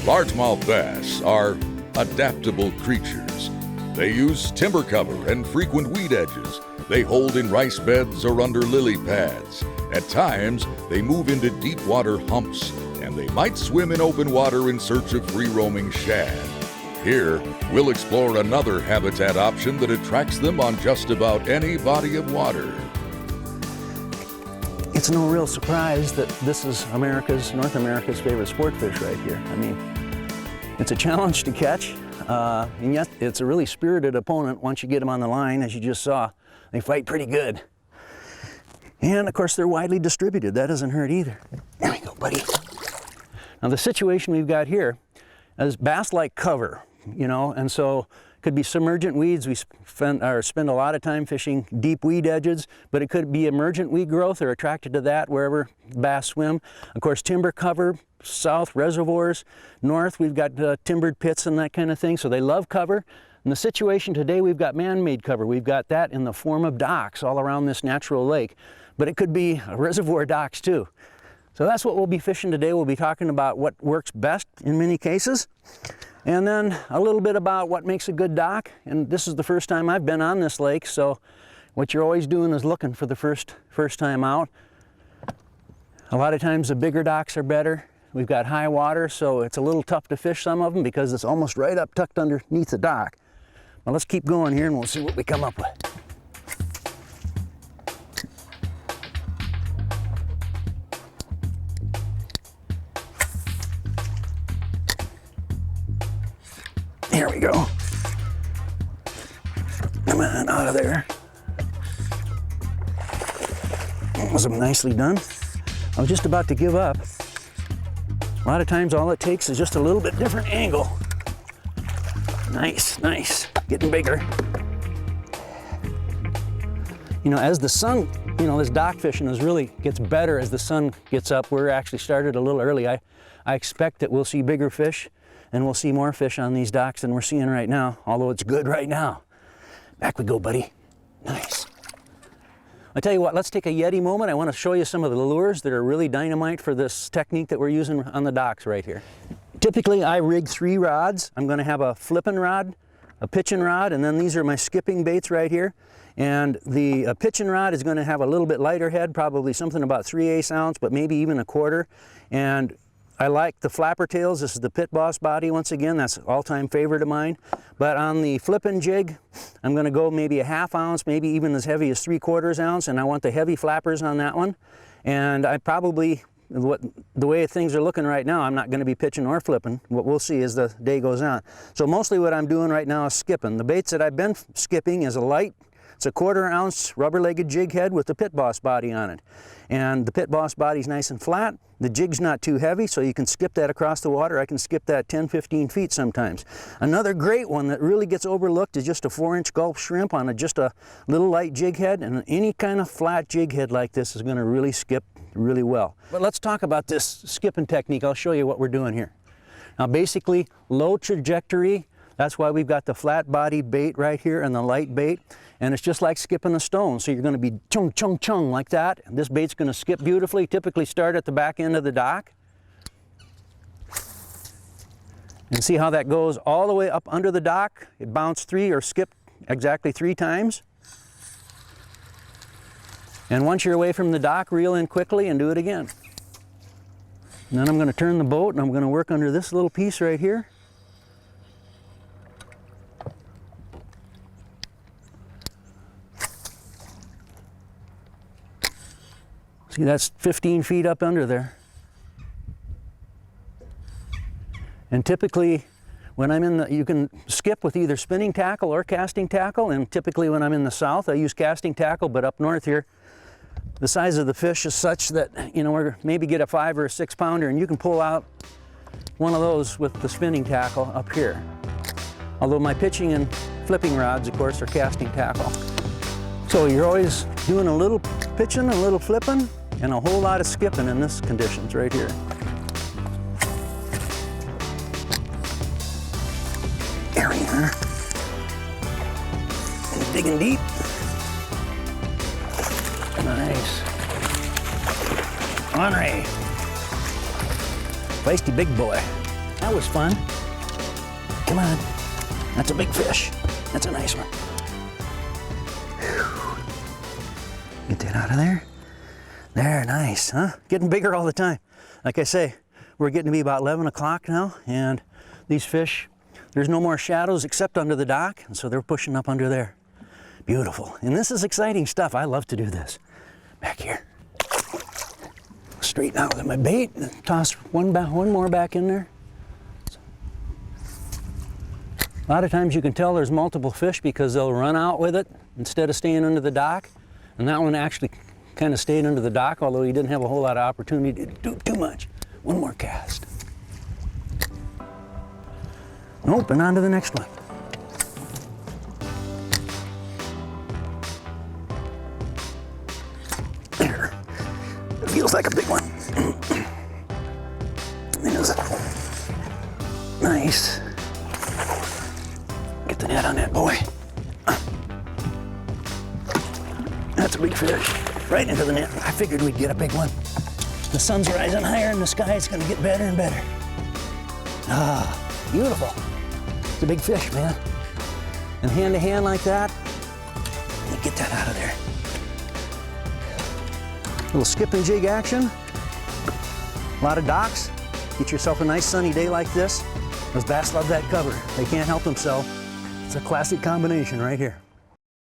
Largemouth bass are adaptable creatures. They use timber cover and frequent weed edges. They hold in rice beds or under lily pads. At times, they move into deep water humps, and they might swim in open water in search of free-roaming shad. Here, we'll explore another habitat option that attracts them on just about any body of water. It's no real surprise that this is North America's favorite sport fish right here. I mean, it's a challenge to catch, and yet it's a really spirited opponent once you get them on the line, as you just saw. They fight pretty good. And of course, they're widely distributed. That doesn't hurt either. There we go, buddy. Now the situation we've got here is bass like cover, you know, and so it could be submergent weeds. We spend a lot of time fishing deep weed edges, but it could be emergent weed growth. They're attracted to that wherever bass swim. Of course, timber cover, south reservoirs, north we've got timbered pits and that kind of thing, so they love cover. In the situation today, we've got man-made cover. We've got that in the form of docks all around this natural lake, but it could be reservoir docks too. So that's what we'll be fishing today. We'll be talking about what works best in many cases, and then a little bit about what makes a good dock. And this is the first time I've been on this lake, so what you're always doing is looking for the first time out. A lot of times the bigger docks are better. We've got high water, so it's a little tough to fish some of them because it's almost right up tucked underneath the dock. Well, let's keep going here and we'll see what we come up with. There we go. Come on, out of there. That was nicely done. I was just about to give up. A lot of times all it takes is just a little bit different angle. Nice, nice, getting bigger. You know, as the sun, this dock fishing gets better as the sun gets up. We're actually started a little early. I expect that we'll see bigger fish and we'll see more fish on these docks than we're seeing right now, although it's good right now. Back we go, buddy. Nice. I tell you what, let's take a Yeti moment. I want to show you some of the lures that are really dynamite for this technique that we're using on the docks right here. Typically, I rig 3 rods. I'm going to have a flipping rod, a pitching rod, and then these are my skipping baits right here. And the pitching rod is going to have a little bit lighter head, probably something about 3/8 ounce, but maybe even 1/4. And I like the flapper tails. This is the Pit Boss body once again. That's an all-time favorite of mine. But on the flipping jig, I'm going to go maybe 1/2 ounce, maybe even as heavy as 3/4 ounce, and I want the heavy flappers on that one. And I probably, the way things are looking right now, I'm not going to be pitching or flipping. What we'll see as the day goes on. So mostly what I'm doing right now is skipping. The baits that I've been skipping is a light, it's a 1/4 ounce rubber-legged jig head with the Pit Boss body on it. And the Pit Boss body's nice and flat. The jig's not too heavy, so you can skip that across the water. I can skip that 10-15 feet sometimes. Another great one that really gets overlooked is just a 4-inch Gulp shrimp on just a little light jig head, and any kind of flat jig head like this is going to really skip really well. But let's talk about this skipping technique. I'll show you what we're doing here. Now basically, low trajectory. That's why we've got the flat body bait right here and the light bait. And it's just like skipping a stone. So you're going to be chung, chung, chung like that. And this bait's going to skip beautifully, typically start at the back end of the dock. And see how that goes all the way up under the dock. It bounced 3 or skipped exactly 3 times. And once you're away from the dock, reel in quickly and do it again. And then I'm going to turn the boat and I'm going to work under this little piece right here. See, that's 15 feet up under there. And typically, when I'm in you can skip with either spinning tackle or casting tackle, and typically when I'm in the south, I use casting tackle, but up north here, the size of the fish is such that, we're maybe get a 5 or a 6 pounder, and you can pull out one of those with the spinning tackle up here. Although my pitching and flipping rods, of course, are casting tackle. So you're always doing a little pitching, a little flipping, and a whole lot of skipping in this conditions right here. There we are. And digging deep. Nice. Henri. Feisty big boy. That was fun. Come on. That's a big fish. That's a nice one. Whew. Get that out of there. There, nice, huh? Getting bigger all the time. Like I say, we're getting to be about 11 o'clock now, and these fish, there's no more shadows except under the dock, and so they're pushing up under there. Beautiful. And this is exciting stuff. I love to do this. Back here. Straighten out with my bait, and toss one more back in there. A lot of times you can tell there's multiple fish because they'll run out with it instead of staying under the dock. And that one actually kind of stayed under the dock, although he didn't have a whole lot of opportunity to do too much. One more cast. Nope, and on to the next one. There. It feels like a big one. There's nice. Get the net on that boy. That's a big fish. Right into the net. I figured we'd get a big one. The sun's rising higher and the sky is going to get better and better. Ah, beautiful. It's a big fish, man. And hand to hand like that, you get that out of there. Little skip and jig action. A lot of docks. Get yourself a nice sunny day like this. Those bass love that cover. They can't help themselves. It's a classic combination right here.